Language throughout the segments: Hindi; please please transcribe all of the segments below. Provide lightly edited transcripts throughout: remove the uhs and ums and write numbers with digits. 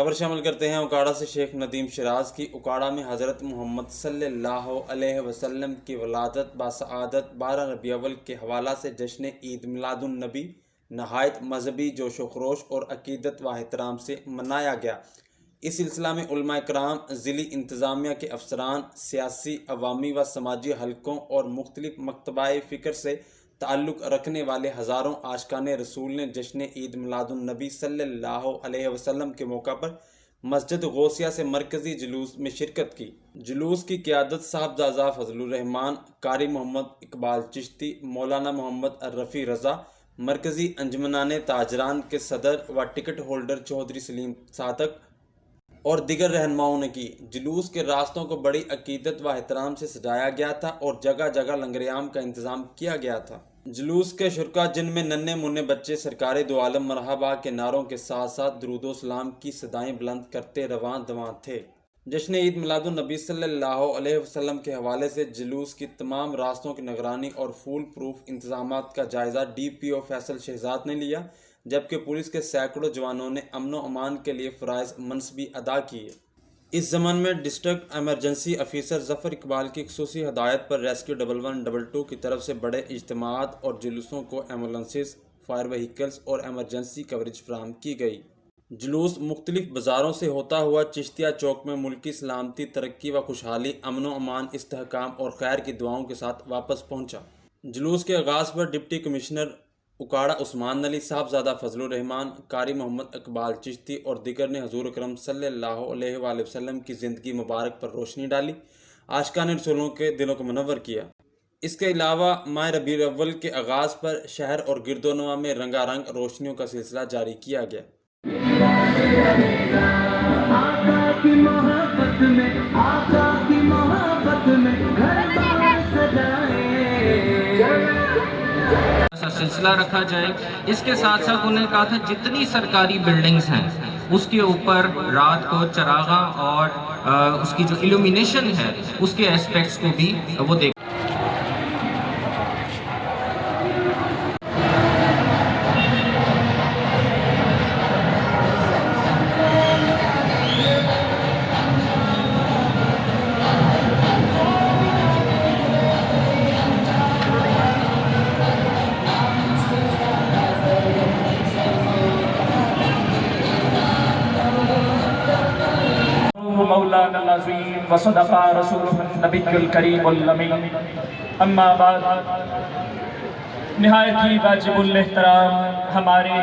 खबर शामिल करते हैं उकाड़ा से शेख नदीम शिराज की। उकाड़ा में हज़रत मोहम्मद सल्लल्लाहु अलैहि वसल्लम की वलादत बासआदत 12 रबीउल अव्वल के हवाला से जश्न ईद मिलादुन नबी नहायत मजहबी जोश व खरोश और अकीदत व एहतराम से मनाया गया। इस सिलसिला में उलमा कराम, ज़िली इंतज़ामिया के अफसरान, सियासी, अवामी व समाजी हलकों और मुख्तलिफ मकतबाए फ़िक्र से ताल्लुक़ रखने वाले हज़ारों आशिकाने रसूल ने जश्न ईद मिलादुन नबी सल्लल्लाहु अलैहि वसल्लम के मौका पर मस्जिद गौसिया से मरकज़ी जुलूस में शिरकत की। जुलूस की क़ियादत साहबजादा फजलुर रहमान, कारी मोहम्मद इकबाल चिश्ती, मौलाना मोहम्मद रफ़ी रज़ा, मरकज़ी अंजुमनाने ताजरान के सदर व टिकट होल्डर चौधरी सलीम सादक और दिगर रहनुमाओं ने की। जुलूस के रास्तों को बड़ी अकीदत व एहतराम से सजाया गया था और जगह जगह लंगरेआम का इंतज़ाम किया गया था। जुलूस के शुरका, जिनमें नन्हे मुन्ने बच्चे सरकारे दो आलम मरहबा के नारों के साथ साथ दुरूदो सलाम की सदाएं बुलंद करते रवां दवां थे। जश्न ईद मिलादुन नबी सल्लल्लाहु अलैहि वसल्लम के हवाले से जुलूस की तमाम रास्तों की निगरानी और फूल प्रूफ इंतजामात का जायज़ा DPO फैसल शहजाद ने लिया, जबकि पुलिस के सैकड़ों जवानों ने अमन व अमान के लिए फ़राइज़ मनसबी अदा किए। इस ज़मन में district emergency officer Zafar Iqbal की ख़ुसूसी हदायत पर रेस्क्यू 1112 की तरफ से बड़े इज्तिमात और जुलूसों को एम्बुलेंसेस, फायर व्हीकल्स और एमरजेंसी कवरेज फराहम की गई। जुलूस मुख्तलिफ बाज़ारों से होता हुआ चिश्तिया चौक में मुल्की सलामती, तरक्की व खुशहाली, अमन व अमान, इस्तेहकाम और खैर की दुआओं के साथ वापस पहुँचा। जुलूस के आगाज़ पर डिप्टी कमिश्नर उकाड़ा उस्मान अली, साहबजादा फजलुर रहमान, कारी मोहम्मद इकबाल चिश्ती और दिगर ने हजूर अकरम सल्लल्लाहु अलैहि वसल्लम की ज़िंदगी मुबारक पर रोशनी डाली, आशिकाने रसूलों के दिलों को मुनव्वर किया। इसके अलावा माह रबीउल अव्वल के आगाज़ पर शहर और गिरदोनवा में रंगारंग रोशनियों का सिलसिला जारी किया गया। सिलसिला रखा जाए। इसके साथ साथ उन्होंने कहा था जितनी सरकारी बिल्डिंग्स हैं उसके ऊपर रात को चरागा और उसकी जो इल्यूमिनेशन है उसके एस्पेक्ट्स को भी वो देख। मौलाना अज़ीम व सदक़ा रसूलुहुन नबियुल करीमुल अमीन। अम्मा बाद, निहायत ही वाजिबुल एहतराम हमारे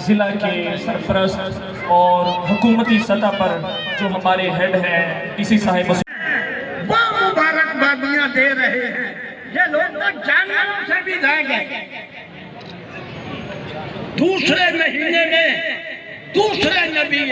ज़िला के सरपरस्त और हुकूमती सतह पर जो हमारे हेड हैं DC साहिब, वो मुबारकबादियाँ दे रहे हैं। ये लोग तो जानवरों से भी गए। दूसरे महीने में दूसरे नबी